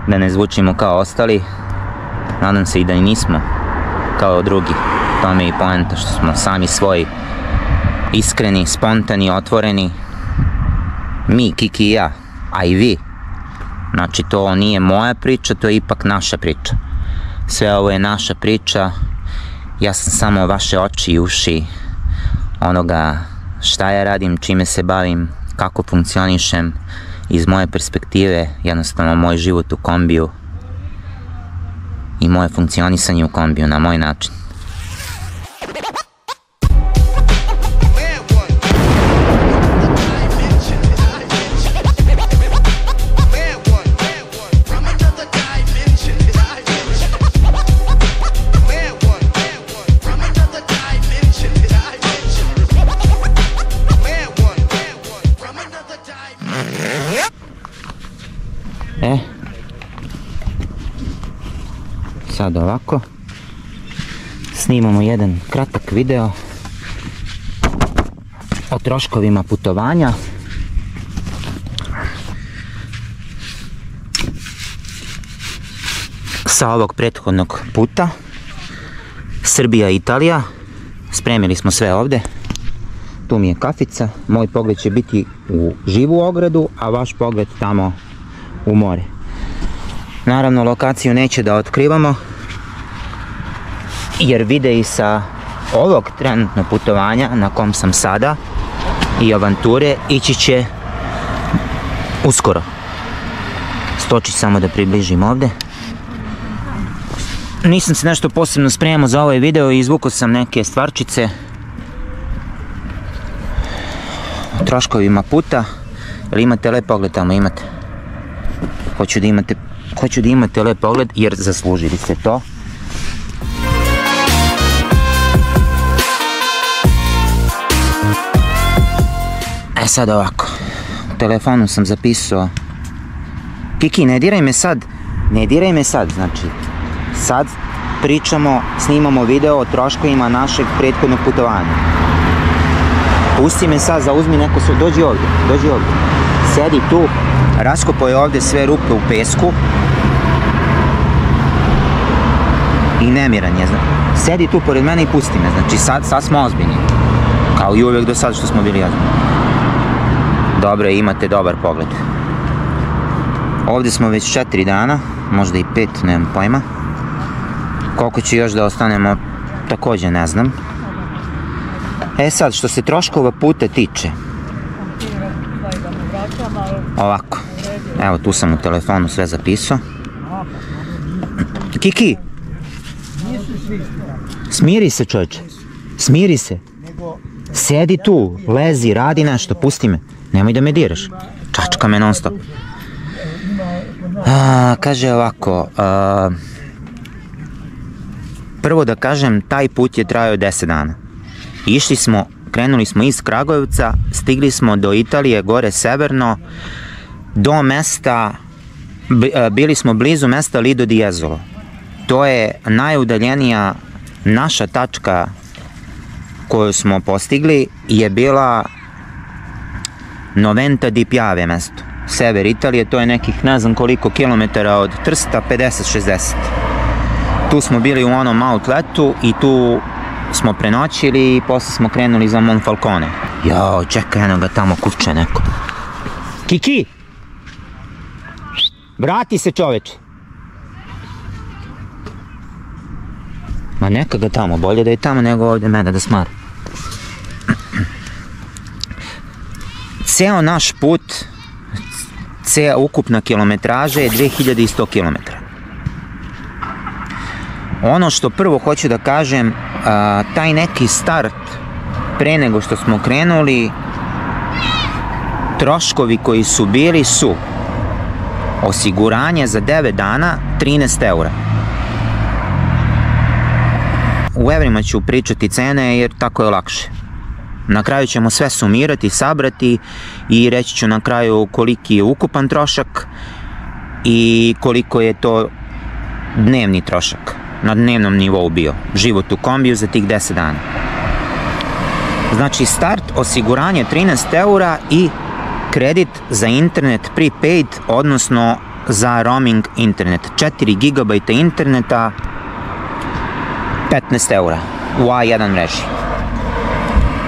da ne zvučimo kao ostali, nadam se i da i nismo kao drugi. To mi je i poenta, što smo sami svoji, iskreni, spontani, otvoreni. Mi, Kiki i ja, a i vi. Znači, to nije moja priča, to je ipak naša priča. Sve ovo je naša priča, ja sam samo vaše oči i uši onoga šta ja radim, čime se bavim, kako funkcionišem, iz moje perspektive, jednostavno moj život u kombiju i moje funkcionisanje u kombiju na moj način. Sad ovako snimamo jedan kratak video o troškovima putovanja. Sa ovog prethodnog puta Srbija i Italija. Spremili smo sve ovde. Tu mi je kafica. Moj pogled će biti u živu ogradu, a vaš pogled tamo u more. Naravno, lokaciju neće da otkrivamo, jer videi sa ovog trenutno putovanja na kom sam sada i avanture ići će uskoro. Stoči samo da približim ovde. Nisam se nešto posebno spremao za ovaj video i izvukao sam neke stvarčice o troškovima puta. Jel imate lep pogled tamo? Imate. Hoću da imate lep pogled jer zaslužili ste to. Sad ovako, u telefonu sam zapisao. Kiki, ne diraj me sad, znači sad pričamo, snimamo video o troškovima našeg prethodnog putovanja. Pusti me sad, zauzmi neko, dođi ovdje, sedi tu, raskopao je ovdje sve rupe u pesku i nemiran je, sedi tu pored mene i pusti me, znači sad smo ozbiljni, kao i uvijek do sad što smo bili ozbiljni. Dobro, imate dobar pogled. Ovdje smo već 4 dana, možda i 5, nemam pojma. Koliko će još da ostanemo, također ne znam. Sad, što se troškova puta tiče. Ovako. Evo, tu sam u telefonu sve zapisao. Kiki! Smiri se, čovječe. Smiri se. Sedi tu, lezi, radi nešto, pusti me. Nemoj da me diraš. Čačka me non stop. Kaže ovako. Prvo da kažem, taj put je trajao 10 dana. Krenuli smo iz Kragujevca, stigli smo do Italije, gore severno, do mesta, bili smo blizu mesta Lido di Jesolo. To je najudaljenija naša tačka koju smo postigli, je bila Noventa di Piave mesto, sever Italije, to je nekih ne znam koliko kilometara od Trsta, 50-60. Tu smo bili u onom outletu i tu smo prenoćili i posle smo krenuli za Monfalcone. Jao, čekaj, eno ga tamo kuće neko. Kiki! Vrati se, čoveče! Ma neka ga tamo, bolje da je tamo nego ovdje mene da smara. Ceo naš put, cea ukupna kilometraža je 2100 km. Ono što prvo hoću da kažem, taj neki start pre nego što smo krenuli, troškovi koji su bili su osiguranje za 9 dana 13 eura. U evrima ću pričati cene jer tako je lakše. Na kraju ćemo sve sumirati, sabrati i reći ću na kraju koliki je ukupan trošak i koliko je to dnevni trošak. Na dnevnom nivou bio život u kombiju za tih 10 dana. Znači start, osiguranje 13 eura i kredit za internet prepaid, odnosno za roaming internet. 4 GB interneta, 15 eura u A1 mreži.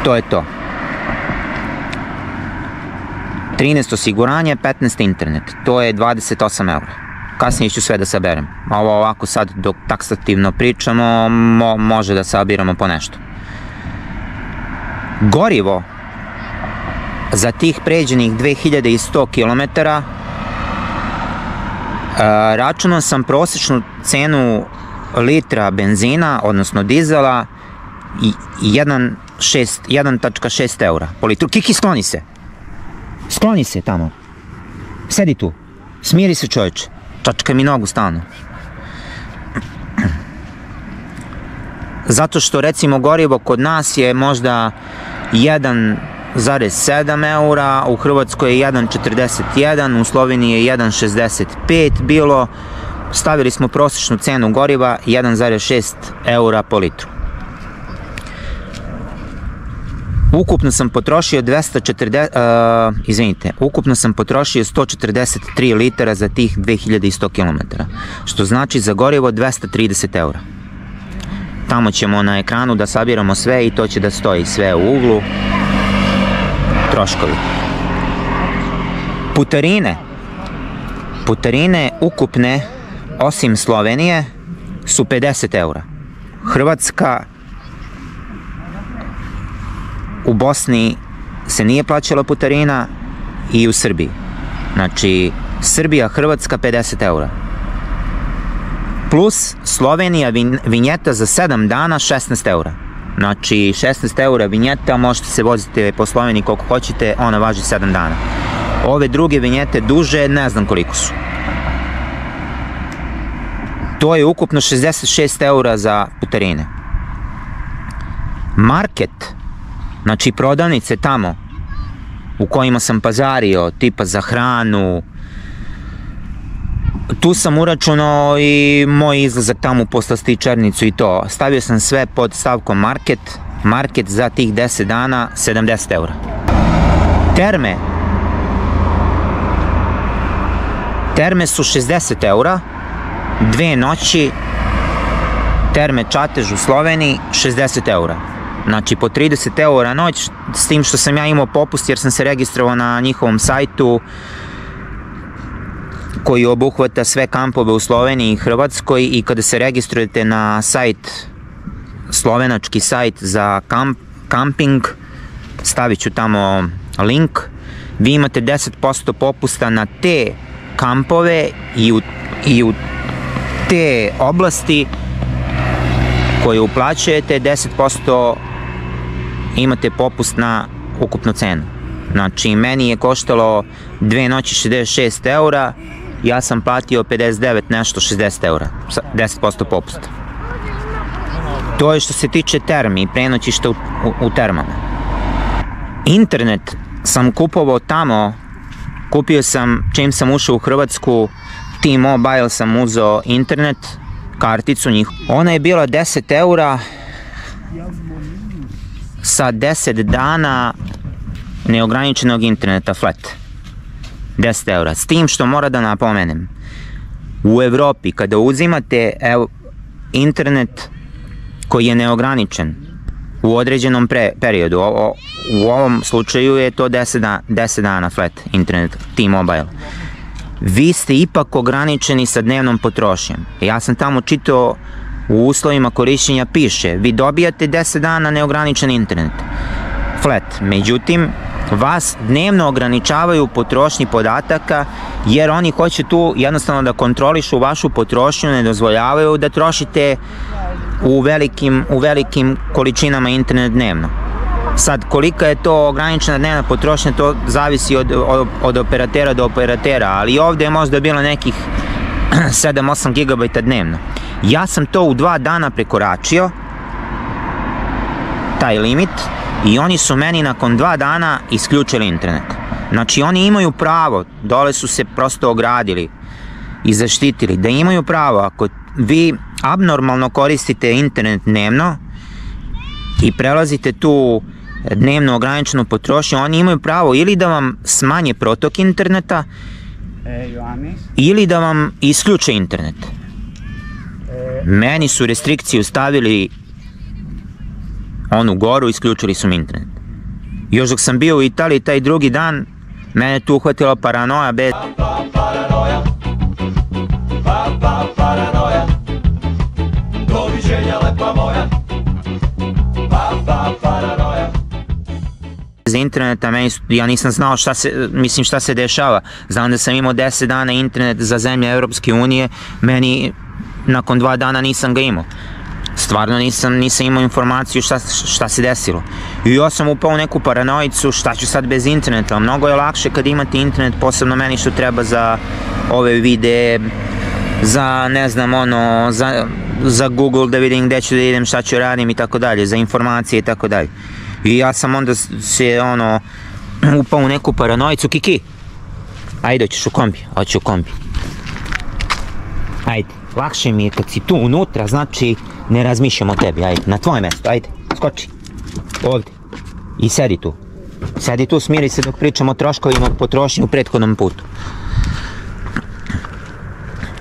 To je to. 13 osiguranje, 15 internet. To je 28 eura. Kasnije ću sve da saberem. A ovo ovako sad dok taksativno pričamo, može da sabiramo po nešto. Gorivo za tih pređenih 2100 km računao sam prosječnu cenu litra benzina, odnosno dizela, 1,6 eura po litru. Kiki, skloni se! Skloni se tamo. Sedi tu. Smiri se, čovječe. Čačka mi nogu stalno. Zato što recimo gorivo kod nas je možda 1,7 eura, u Hrvatskoj je 1,41, u Sloveniji je 1,65 bilo. Stavili smo prosječnu cenu goriva 1,6 eura po litru. Ukupno sam potrošio 143 litara za tih 2100 km, što znači za gorivo 230 eura. Tamo ćemo na ekranu da sabiramo sve i to će da stoji sve u uglu. Troškovi. Putarine ukupne, osim Slovenije, su 50 eura. Hrvatska, u Bosni se nije plaćala putarina i u Srbiji. Znači, Srbija, Hrvatska 50 eura. Plus Slovenija vinjeta za 7 dana 16 eura. Znači, 16 eura vinjeta, možete se voziti po Sloveniji koliko hoćete, ona važi 7 dana. Ove druge vinjete duže, ne znam koliko su. To je ukupno 66 eura za putarine. Market, znači prodavnice tamo u kojima sam pazario, tipa za hranu, tu sam uračunao i moj izlazak tamo u poslastičarnicu i to. Stavio sam sve pod stavkom market. Market za tih 10 dana 70 eura. Terme su 60 eura, 2 noći, terme Čatež u Sloveniji 60 eura. Znači po 30 eura noć, s tim što sam ja imao popust jer sam se registrovao na njihovom sajtu koji obuhvata sve kampove u Sloveniji i Hrvatskoj, i kada se registrujete na sajt, slovenački sajt za kamping, stavit ću tamo link, vi imate 10% popusta na te kampove i u te oblasti koje uplaćujete, 10% imate popust na ukupnu cenu. Znači, meni je koštalo 2 noći 66 eura, ja sam platio 59 nešto 60 eura, 10% popusta. To je što se tiče termi i prenoćišta u termama. Internet sam kupovao tamo, kupio sam, čim sam ušao u Hrvatsku, T-Mobile sam uzeo internet, karticu njih. Ona je bila 10 eura sa 10 dana neograničenog interneta flat. 10 eura. S tim što mora da napomenem, u Evropi kada uzimate internet koji je neograničen u određenom periodu, u ovom slučaju je to 10 dana flat internet T-Mobile, vi ste ipak ograničeni sa dnevnom potrošnjom. Ja sam tamo čitao, u uslovima korišćenja piše, vi dobijate 10 dana neograničen internet flat, međutim vas dnevno ograničavaju potrošnji podataka jer oni hoće tu jednostavno da kontrolišu vašu potrošnju, ne dozvoljavaju da trošite u velikim količinama internet dnevno. Sad, kolika je to ograničena dnevna potrošnja, to zavisi od operatera do operatera, ali ovdje je možda bilo nekih 7-8 GB dnevno. Ja sam to u 2 dana prekoračio, taj limit, i oni su meni nakon 2 dana isključili internet. Znači, oni imaju pravo, dole su se prosto ogradili i zaštitili, da imaju pravo, ako vi abnormalno koristite internet dnevno i prelazite tu dnevno ograničenu potrošnju, oni imaju pravo ili da vam smanje protok interneta ili da vam isključe internet. Meni su restrikciju stavili onu goru, isključili su mi internet. Još dok sam bio u Italiji taj drugi dan, mene tu uhvatila paranoja bez... Za interneta, ja nisam znao šta se dešava. Znam da sam imao 10 dana internet za zemlje Europske unije, meni nakon 2 dana nisam ga imao. Stvarno nisam imao informaciju šta se desilo. I ja sam upao u neku paranoicu, šta ću sad bez interneta. Mnogo je lakše kad imate internet, posebno meni što treba za ove videe, za ne znam ono, za Google da vidim gde ću da idem, šta ću radim i tako dalje, za informacije i tako dalje. I ja sam onda se ono, upao u neku paranoicu. Kiki, ajde, hoćeš u kombi? Hoću u kombi. Ajde, lakše mi je kad si tu unutra, znači ne razmišljam o tebi, ajde, na tvoje mesto, ajde, skoči, ovdje, i sedi tu. Sedi tu, smiri se dok pričam o troškovima potrošnje u prethodnom putu.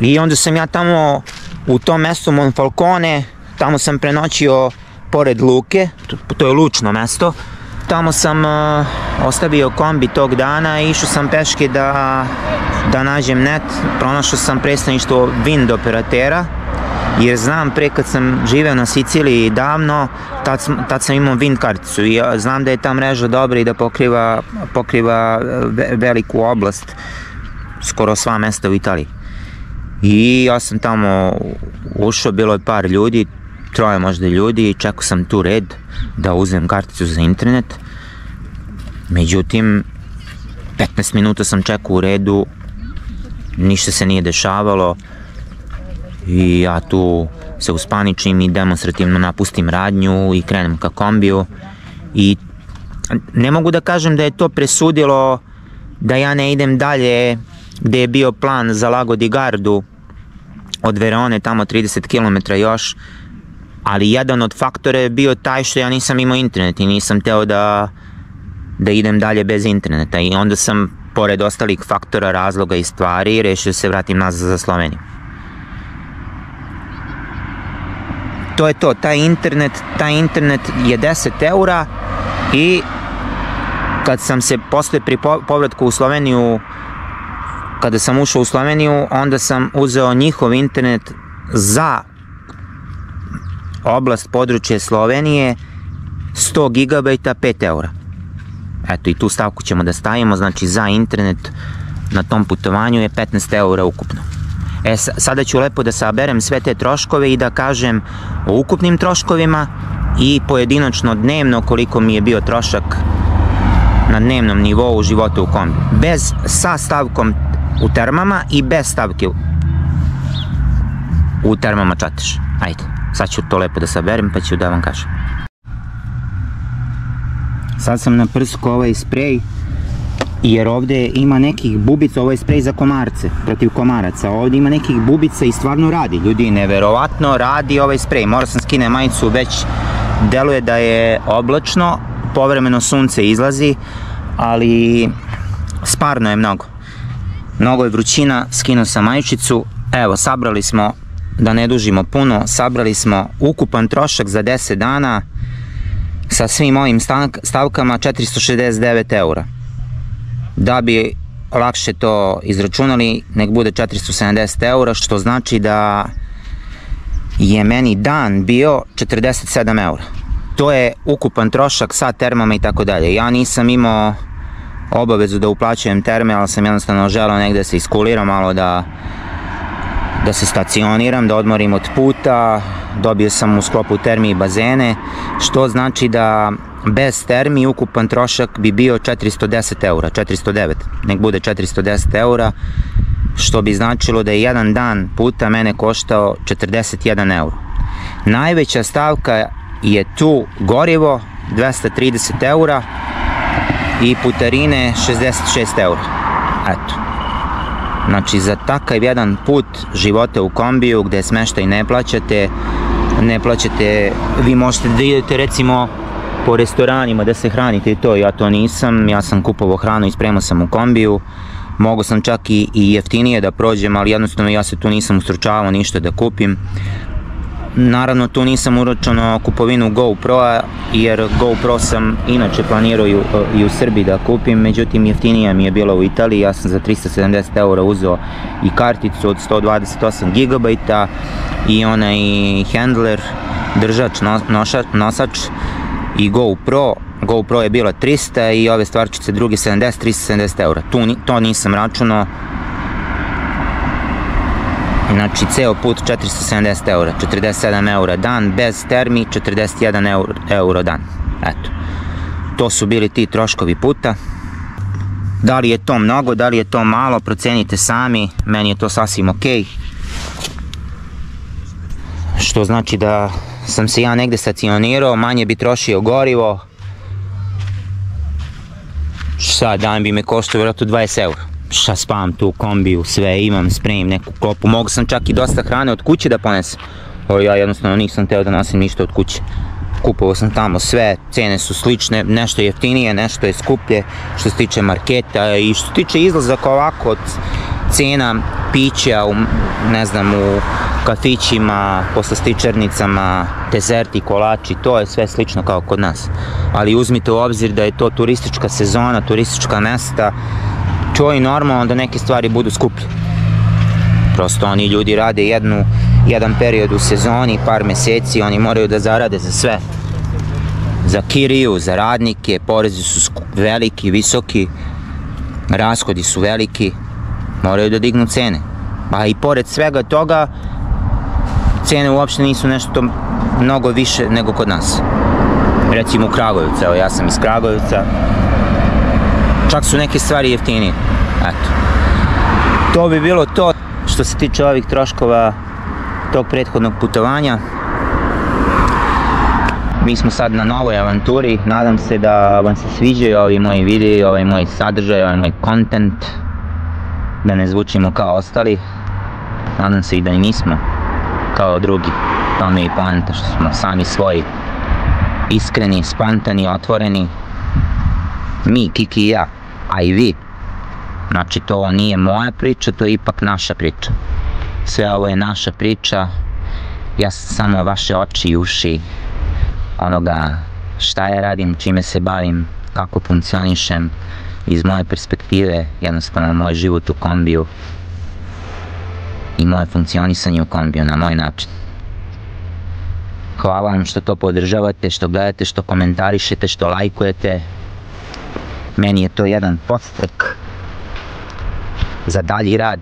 I onda sam ja tamo, u tom mestu Monfalcone, tamo sam prenoćio pored luke, to je lučno mesto. Tamo sam ostavio kombi tog dana i išao sam peške da nađem net. Pronašao sam predstavništvo Wind operatera, jer znam pre kad sam živeo na Siciliji davno, tad sam imao Wind karticu i znam da je ta mreža dobra i da pokriva veliku oblast, skoro sva mesta u Italiji. I ja sam tamo ušao, bilo je par ljudi, 3 možda ljudi, i čekao sam tu red da uzmem karticu za internet. Međutim, 15 minuta sam čekao u redu, ništa se nije dešavalo i ja tu se uspaničim i demonstrativno napustim radnju i krenem ka kombiju. I ne mogu da kažem da je to presudilo da ja ne idem dalje gde je bio plan za Lago di Gardu od Verone, tamo 30 km još, ali jedan od faktora je bio taj što ja nisam imao internet i nisam teo da idem dalje bez interneta, i onda sam, pored ostalih faktora, razloga i stvari, rešio se vratim nazad za Sloveniju. To je to, taj internet je 10 eura i kad sam se posle pri povratku u Sloveniju, kada sam ušao u Sloveniju, onda sam uzeo njihov internet za oblast područje Slovenije, 100 GB 5 eura. Eto, i tu stavku ćemo da stavimo, znači za internet na tom putovanju je 15 eura ukupno. Sada ću lepo da saberem sve te troškove i da kažem o ukupnim troškovima i pojedinačno dnevno koliko mi je bio trošak na dnevnom nivou života u kombi. Sa stavkom u termama i bez stavke u termama Čatež. Ajde, sad ću to lepo da saberem pa ću da vam kažem. Sad sam naprskao ovaj sprej, jer ovde ima nekih bubica, ovo je sprej za komarce, protiv komaraca, ovde ima nekih bubica i stvarno radi, ljudi, neverovatno radi ovaj sprej. Morao sam skinem majicu, već deluje da je oblačno, povremeno sunce izlazi, ali sparno je mnogo. Mnogo je vrućina, skinuo sam majičicu, evo, sabrali smo, da ne dužimo puno, sabrali smo ukupan trošak za 10 dana, sa svim ovim stavkama 469 eura. Da bi lakše to izračunali, nek bude 470 eura, što znači da je meni dan bio 47 eura. To je ukupan trošak sa termama i tako dalje. Ja nisam imao obavezu da uplaćujem terme, ali sam jednostavno želeo negde se iskuliram, malo da se stacioniram, da odmorim od puta. Dobio sam u sklopu termi i bazene, što znači da bez termi ukupan trošak bi bio 410 eura, 409, nek bude 410 eura, što bi značilo da je jedan dan puta mene koštao 41 euro. Najveća stavka je tu gorivo, 230 eura, i putarine 66 eura. Eto. Znači, za takav jedan put života u kombiju gde smeštaj ne plaćate, vi možete da idete recimo po restoranima da se hranite i to, ja to nisam, ja sam kupovao hranu i spremao sam u kombiju Mogu sam čak i jeftinije da prođem, ali jednostavno ja se tu nisam ustručavao ništa da kupim. Naravno tu nisam uračunao kupovinu GoPro-a, jer GoPro sam inače planirao i u Srbiji da kupim, međutim jeftinija mi je bila u Italiji. Ja sam za 370 € uzeo i karticu od 128 GB i onaj handler, držač, nosač i GoPro. GoPro je bila 300 i ove stvarčice druge 370 €. To nisam računao. Znači, ceo put 470 €, 47 € dan, bez termi 41 € dan. Eto, to su bili ti troškovi puta. Da li je to mnogo, da li je to malo, procenite sami, meni je to sasvim okej. Što znači da sam se ja negde stacionirao, manje bi trošio gorivo. Šta, dan bi me koštao vjerojatno 20 €. Šta, spavam tu u kombiju, sve imam, spremim neku klopu. Mogu sam čak i dosta hrane od kuće da ponesem. Ja jednostavno nisam teo da nosim ništa od kuće. Kupovao sam tamo sve, cene su slične, nešto jeftinije, nešto je skuplje što se tiče marketa i što se tiče izlazaka ovako od cena pića u, ne znam, u kafićima, poslastičarnicama, dezerti, kolači, to je sve slično kao kod nas. Ali uzmite u obzir da je to turistička sezona, turistička mesta, to je normalno da neke stvari budu skuplje. Prosto oni ljudi rade jedan period u sezoni, par meseci, oni moraju da zarade za sve. Za kiriju, za radnike, porezi su veliki, visoki, rashodi su veliki, moraju da dignu cene. A i pored svega toga, cene uopšte nisu nešto mnogo više nego kod nas. Recimo u Kragujevcu, evo ja sam iz Kragujevca, čak su neke stvari jeftinije. Eto. To bi bilo to što se tiče ovih troškova tog prethodnog putovanja. Mi smo sad na novoj avanturi, nadam se da vam se sviđaju ovi moji videi, ovaj moj sadržaj, ovaj moj content, da ne zvučimo kao ostali. Nadam se i da i nismo kao drugi. To mi je i poanta što smo sami svoji, iskreni, spontani, otvoreni. Mi, Kiki i ja, a i vi. Znači to nije moja priča, to je ipak naša priča. Sve ovo je naša priča, ja sam samo vaše oči i uši onoga šta ja radim, čime se bavim, kako funkcionišem iz moje perspektive, jednostavno moj život u kombiju i moje funkcionisanje u kombiju na moj način. Hvala vam što to podržavate, što gledate, što komentarišete, što lajkujete. Meni je to jedan podstrek za dalji rad.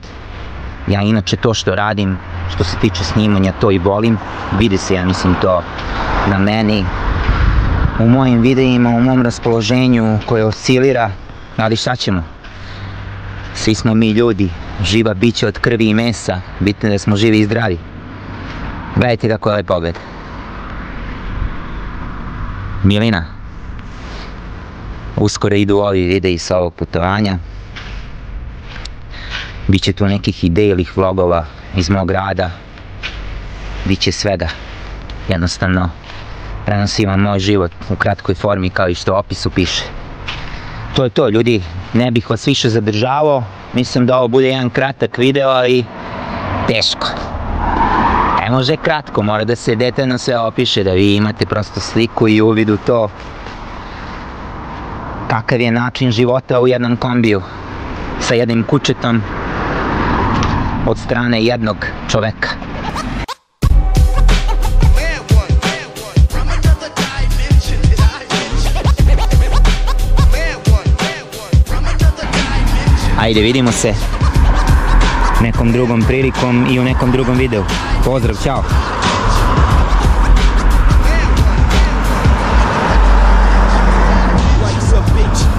Ja inače to što radim, što se tiče snimanja, to i volim. Vidi se, ja mislim, to na meni, u mojim videima, u mom raspoloženju koje oscilira, ali šta ćemo? Svi smo mi ljudi, živa bića od krvi i mesa, bitno da smo živi i zdravi. Gledajte kako je ovaj pogled. Milina. Uskoro idu ovi videi sa ovog putovanja. Biće tu nekih idejnih vlogova iz mog rada. Biće svega. Jednostavno, prenosim vam moj život u kratkoj formi kao i što u opisu piše. To je to, ljudi. Ne bih vas više zadržavao. Mislim da ovo bude jedan kratak video, ali teško. Ne može kratko, mora da se detaljno sve opiše, da vi imate prosto sliku i uvid u to kakav je način života u jednom kombiju sa jednim kućetom od strane jednog čoveka. Ajde, vidimo se nekom drugom prilikom i u nekom drugom videu. Pozdrav, ćao!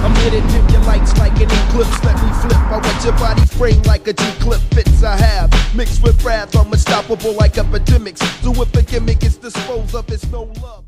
I'm here to dim your lights like an eclipse. Let me flip, I want your body framed like a G-clip. Fits I have, mixed with wrath, I'm unstoppable like epidemics. So if a gimmick is disposed of, it's no love.